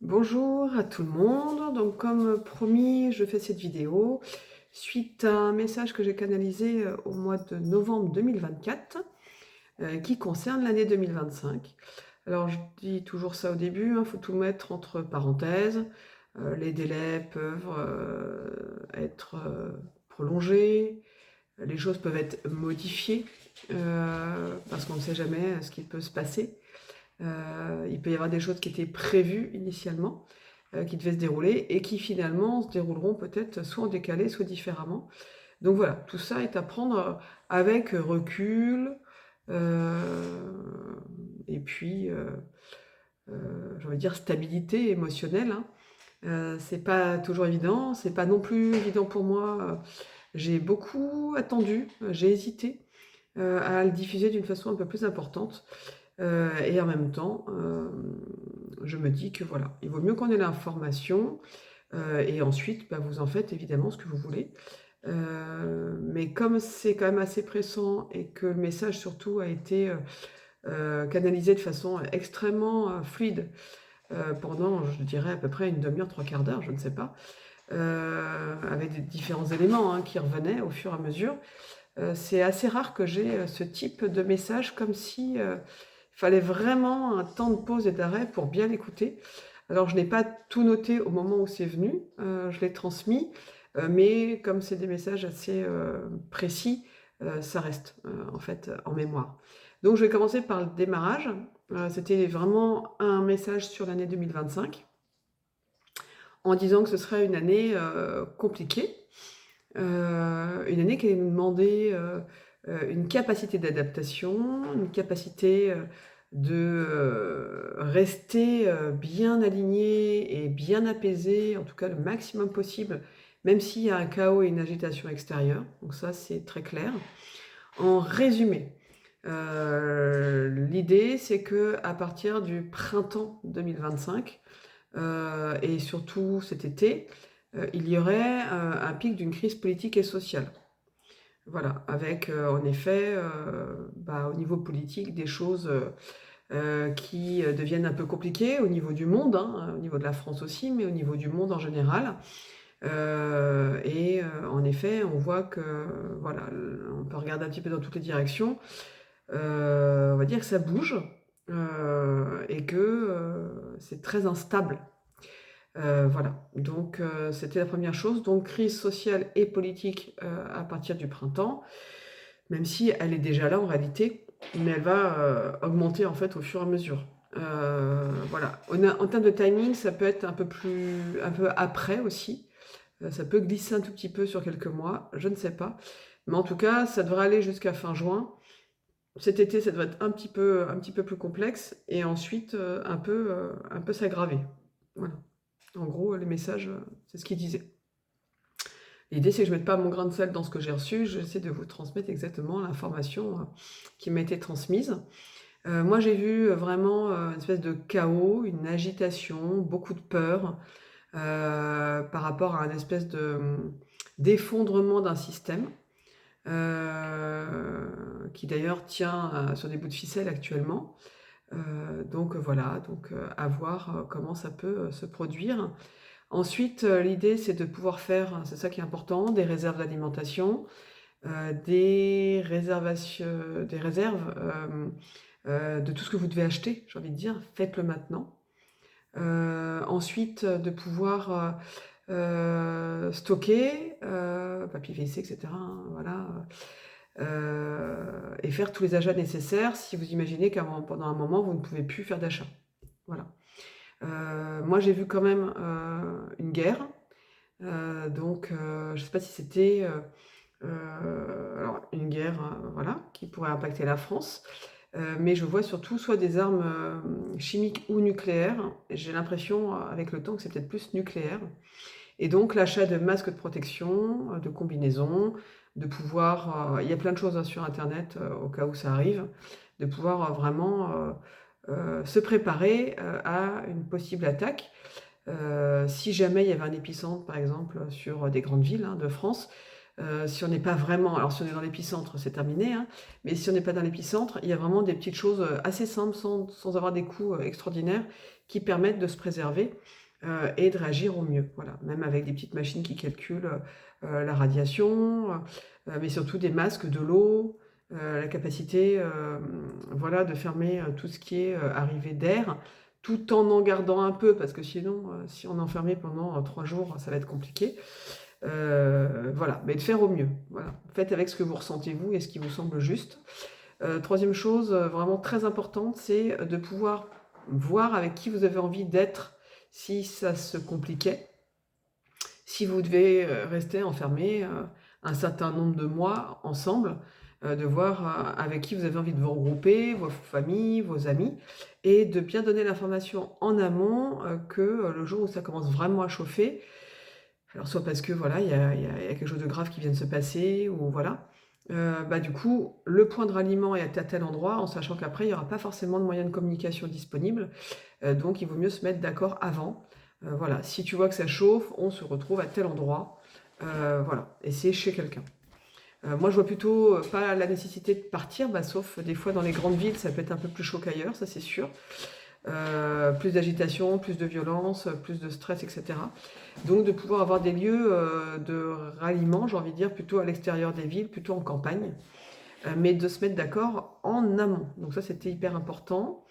Bonjour à tout le monde. Donc, comme promis, je fais cette vidéo suite à un message que j'ai canalisé au mois de novembre 2024 qui concerne l'année 2025. Alors, je dis toujours ça au début, il faut tout mettre entre parenthèses. Les délais peuvent être prolongés, les choses peuvent être modifiées parce qu'on ne sait jamais ce qui peut se passer. Il peut y avoir des choses qui étaient prévues initialement, qui devaient se dérouler et qui finalement se dérouleront peut-être soit en décalé, soit différemment. Donc voilà, tout ça est à prendre avec recul euh, et puis, j'ai envie de dire, stabilité émotionnelle, hein. C'est pas toujours évident, c'est pas non plus évident pour moi. J'ai beaucoup attendu, j'ai hésité à le diffuser d'une façon un peu plus importante. Et en même temps, je me dis que voilà, il vaut mieux qu'on ait l'information et ensuite, bah, vous en faites évidemment ce que vous voulez. Mais comme c'est quand même assez pressant et que le message surtout a été canalisé de façon extrêmement fluide pendant, je dirais, à peu près une demi-heure, trois quarts d'heure, je ne sais pas, avec des différents éléments qui revenaient au fur et à mesure. C'est assez rare que j'ai ce type de message comme si il fallait vraiment un temps de pause et d'arrêt pour bien l'écouter. Alors je n'ai pas tout noté au moment où c'est venu, je l'ai transmis, mais comme c'est des messages assez précis, ça reste en fait en mémoire. Donc je vais commencer par le démarrage. C'était vraiment un message sur l'année 2025 en disant que ce serait une année compliquée, une année qui allait nous demander une capacité d'adaptation, une capacité de rester bien aligné et bien apaisé, en tout cas le maximum possible, même s'il y a un chaos et une agitation extérieure. Donc ça, c'est très clair. En résumé, l'idée, c'est que à partir du printemps 2025, et surtout cet été, il y aurait un pic d'une crise politique et sociale. Voilà, avec en effet, au niveau politique, des choses qui deviennent un peu compliquées au niveau du monde, hein, au niveau de la France aussi, mais au niveau du monde en général. En effet, on voit que, voilà, on peut regarder un petit peu dans toutes les directions. On va dire que ça bouge et que c'est très instable. Voilà, donc c'était la première chose. Donc crise sociale et politique à partir du printemps, même si elle est déjà là en réalité, mais elle va augmenter en fait au fur et à mesure. Voilà. En termes de timing, ça peut être un peu après aussi. Ça peut glisser un tout petit peu sur quelques mois, je ne sais pas. Mais en tout cas, ça devrait aller jusqu'à fin juin. Cet été, ça devrait être un petit peu plus complexe et ensuite un peu s'aggraver. Voilà. En gros, les messages, c'est ce qu'ils disaient. L'idée, c'est que je ne mette pas mon grain de sel dans ce que j'ai reçu, j'essaie de vous transmettre exactement l'information qui m'a été transmise. Moi, j'ai vu vraiment une espèce de chaos, une agitation, beaucoup de peur par rapport à une espèce d'effondrement d'un système qui d'ailleurs tient sur des bouts de ficelle actuellement. Donc voilà, à voir comment ça peut se produire. Ensuite, l'idée, c'est de pouvoir faire, c'est ça qui est important, des réserves d'alimentation, des réserves de tout ce que vous devez acheter, j'ai envie de dire, faites-le maintenant. Ensuite, de pouvoir stocker, papier WC, etc., hein, voilà, et faire tous les achats nécessaires si vous imaginez pendant un moment, vous ne pouvez plus faire d'achat. Voilà. Moi, j'ai vu quand même une guerre. Je ne sais pas si c'était alors une guerre voilà, qui pourrait impacter la France, mais je vois surtout soit des armes chimiques ou nucléaires. J'ai l'impression avec le temps que c'est peut-être plus nucléaire. Et donc l'achat de masques de protection, de combinaisons, de pouvoir, il y a plein de choses sur internet au cas où ça arrive, de pouvoir vraiment se préparer à une possible attaque. Si jamais il y avait un épicentre, par exemple, sur des grandes villes de France, si on n'est pas vraiment, alors si on est dans l'épicentre, c'est terminé, hein, mais si on n'est pas dans l'épicentre, il y a vraiment des petites choses assez simples, sans avoir des coûts extraordinaires, qui permettent de se préserver et de réagir au mieux. Voilà, même avec des petites machines qui calculent la radiation, mais surtout des masques, de l'eau, la capacité voilà, de fermer tout ce qui est arrivée d'air, tout en gardant un peu, parce que sinon, si on est enfermé pendant 3 jours, ça va être compliqué. Voilà, mais de faire au mieux. Voilà. Faites avec ce que vous ressentez vous et ce qui vous semble juste. Troisième chose vraiment très importante, c'est de pouvoir voir avec qui vous avez envie d'être si ça se compliquait. Si vous devez rester enfermé un certain nombre de mois ensemble, de voir avec qui vous avez envie de vous regrouper, vos familles, vos amis, et de bien donner l'information en amont que le jour où ça commence vraiment à chauffer, alors soit parce que voilà, il y a quelque chose de grave qui vient de se passer, ou voilà, bah, du coup, le point de ralliement est à tel endroit, en sachant qu'après, il n'y aura pas forcément de moyens de communication disponibles, donc il vaut mieux se mettre d'accord avant. Voilà, si tu vois que ça chauffe, on se retrouve à tel endroit, voilà, et c'est chez quelqu'un. Moi, je vois plutôt pas la nécessité de partir, bah, sauf des fois dans les grandes villes, ça peut être un peu plus chaud qu'ailleurs, ça c'est sûr. Plus d'agitation, plus de violence, plus de stress, etc. Donc de pouvoir avoir des lieux de ralliement, j'ai envie de dire, plutôt à l'extérieur des villes, plutôt en campagne, mais de se mettre d'accord en amont. Donc ça, c'était hyper important.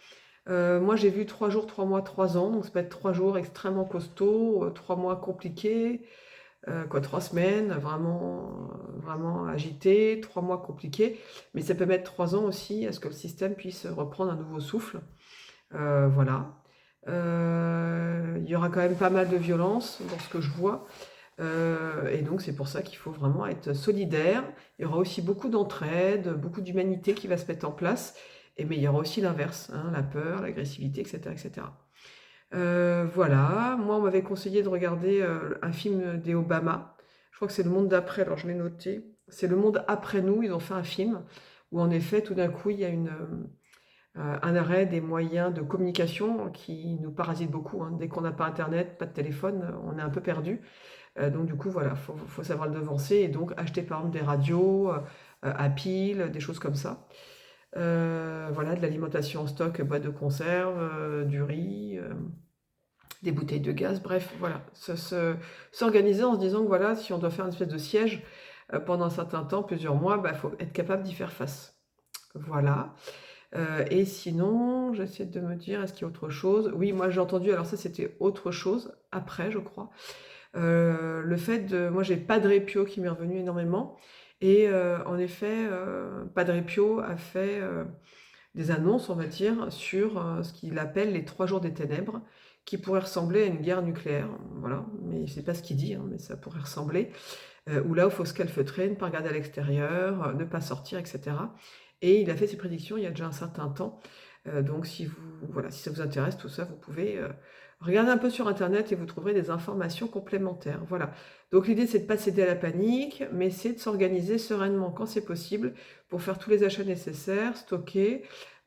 Moi, j'ai vu 3 jours, 3 mois, 3 ans, donc ça peut être 3 jours extrêmement costauds, 3 mois compliqués, 3 semaines vraiment agités, 3 mois compliqués, mais ça peut mettre 3 ans aussi à ce que le système puisse reprendre un nouveau souffle. Voilà. Il y aura quand même pas mal de violence dans ce que je vois. Et donc c'est pour ça qu'il faut vraiment être solidaire. Il y aura aussi beaucoup d'entraide, beaucoup d'humanité qui va se mettre en place. Mais il y aura aussi l'inverse, hein, la peur, l'agressivité, etc., etc. Voilà, moi on m'avait conseillé de regarder un film des Obama. Je crois que c'est Le Monde d'après, alors je l'ai noté. C'est Le Monde après nous, ils ont fait un film où en effet tout d'un coup il y a un arrêt des moyens de communication qui nous parasitent beaucoup, hein. Dès qu'on n'a pas internet, pas de téléphone, on est un peu perdu. Donc du coup voilà, faut savoir le devancer et donc acheter par exemple des radios à piles, des choses comme ça. Voilà, de l'alimentation en stock, boîtes de conserve, du riz, des bouteilles de gaz, bref, voilà. S'organiser en se disant que voilà, si on doit faire une espèce de siège pendant un certain temps, plusieurs mois, bah, faut être capable d'y faire face. Voilà. Et sinon, j'essaie de me dire, est-ce qu'il y a autre chose? Oui, moi j'ai entendu, alors ça c'était autre chose, après je crois. Le fait de... Moi j'ai Padre Pio qui m'est revenu énormément. Et en effet, Padre Pio a fait des annonces, on va dire, sur ce qu'il appelle les 3 jours des ténèbres, qui pourraient ressembler à une guerre nucléaire. Voilà, mais c'est pas ce qu'il dit, hein, mais ça pourrait ressembler. Où là, il faut se calfeutrer, ne pas regarder à l'extérieur, ne pas sortir, etc. Et il a fait ses prédictions il y a déjà un certain temps. Donc si ça vous intéresse tout ça, vous pouvez regarder un peu sur internet et vous trouverez des informations complémentaires. Voilà. Donc l'idée c'est de ne pas céder à la panique, mais c'est de s'organiser sereinement quand c'est possible pour faire tous les achats nécessaires, stocker,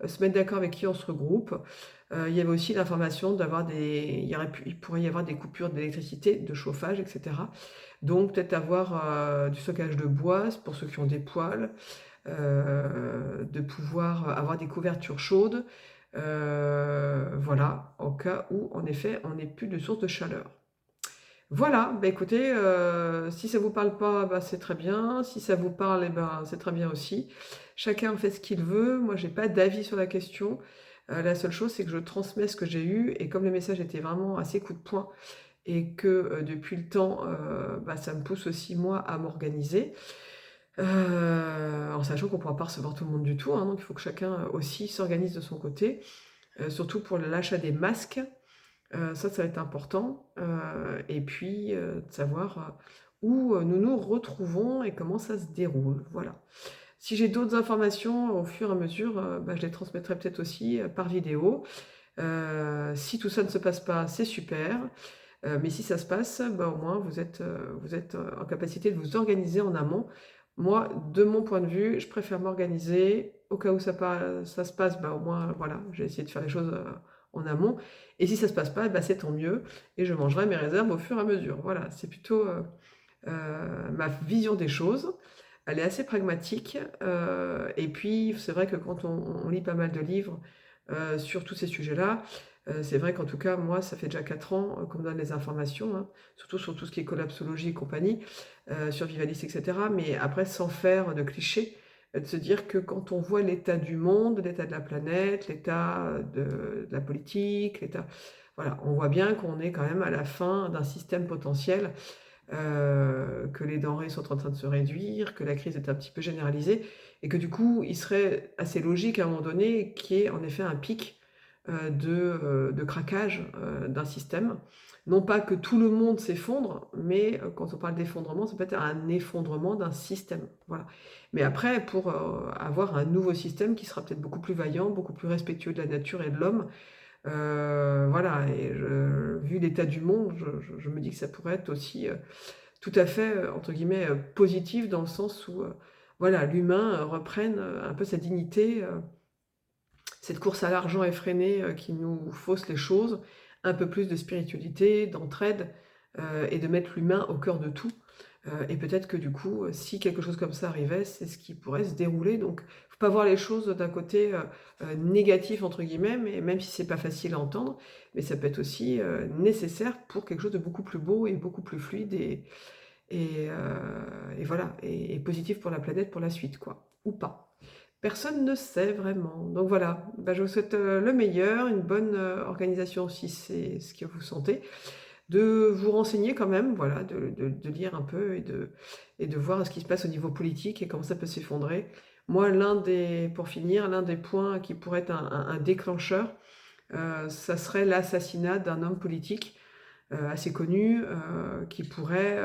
se mettre d'accord avec qui on se regroupe. Il y avait aussi l'information il pourrait y avoir des coupures d'électricité, de chauffage, etc. Donc peut-être avoir du stockage de bois pour ceux qui ont des poêles, de pouvoir avoir des couvertures chaudes, voilà, au cas où en effet on n'ait plus de source de chaleur. Voilà, bah écoutez, si ça vous parle pas, bah c'est très bien, si ça vous parle, eh ben, c'est très bien aussi. Chacun fait ce qu'il veut, moi j'ai pas d'avis sur la question. La seule chose c'est que je transmets ce que j'ai eu, et comme le message était vraiment assez coup de poing, et que depuis le temps, bah, ça me pousse aussi moi à m'organiser. En sachant qu'on ne pourra pas recevoir tout le monde du tout, hein, donc il faut que chacun aussi s'organise de son côté, surtout pour l'achat des masques. Ça va être important. Et puis de savoir où nous nous retrouvons et comment ça se déroule. Voilà. Si j'ai d'autres informations au fur et à mesure, bah, je les transmettrai peut-être aussi par vidéo. Si tout ça ne se passe pas, c'est super. Mais si ça se passe, bah, au moins vous êtes en capacité de vous organiser en amont. Moi, de mon point de vue, je préfère m'organiser. Au cas où ça se passe, bah, au moins, voilà, j'ai essayé de faire les choses en amont. Et si ça se passe pas, bah, c'est tant mieux. Et je mangerai mes réserves au fur et à mesure. Voilà, c'est plutôt ma vision des choses. Elle est assez pragmatique. Et puis, c'est vrai que quand on lit pas mal de livres sur tous ces sujets-là, C'est vrai qu'en tout cas, moi, ça fait déjà 4 ans, qu'on me donne les informations, hein, surtout sur tout ce qui est collapsologie et compagnie, Survivalist et cetera. Mais après, sans faire de clichés, de se dire que quand on voit l'état du monde, l'état de la planète, l'état de la politique, l'état voilà, on voit bien qu'on est quand même à la fin d'un système potentiel, que les denrées sont en train de se réduire, que la crise est un petit peu généralisée et que du coup, il serait assez logique à un moment donné qu'il y ait en effet un pic, de craquage, d'un système. Non pas que tout le monde s'effondre, mais, quand on parle d'effondrement, ça peut être un effondrement d'un système, voilà. Mais après pour, avoir un nouveau système qui sera peut-être beaucoup plus vaillant, beaucoup plus respectueux de la nature et de l'homme, voilà et vu l'état du monde, je me dis que ça pourrait être aussi, tout à fait, entre guillemets, «positif» dans le sens où, voilà, l'humain, reprenne, un peu sa dignité, cette course à l'argent effrénée, qui nous fausse les choses, un peu plus de spiritualité, d'entraide, et de mettre l'humain au cœur de tout. Et peut-être que du coup, si quelque chose comme ça arrivait, c'est ce qui pourrait se dérouler. Donc, faut pas voir les choses d'un côté, «négatif» entre guillemets, mais même si c'est pas facile à entendre, mais ça peut être aussi, nécessaire pour quelque chose de beaucoup plus beau et beaucoup plus fluide et voilà et positif pour la planète pour la suite quoi, ou pas. Personne ne sait vraiment. Donc voilà, bah, je vous souhaite, le meilleur, une bonne, organisation si c'est ce que vous sentez, de vous renseigner quand même, voilà, de lire un peu et de voir ce qui se passe au niveau politique et comment ça peut s'effondrer. Moi, pour finir, l'un des points qui pourrait être un déclencheur, ça serait l'assassinat d'un homme politique, assez connu, qui pourrait,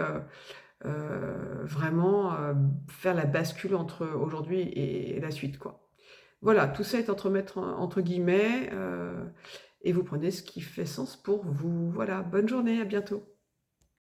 vraiment, faire la bascule entre aujourd'hui et la suite, quoi. Voilà, tout ça est entre mettre entre guillemets, et vous prenez ce qui fait sens pour vous. Voilà, bonne journée, à bientôt.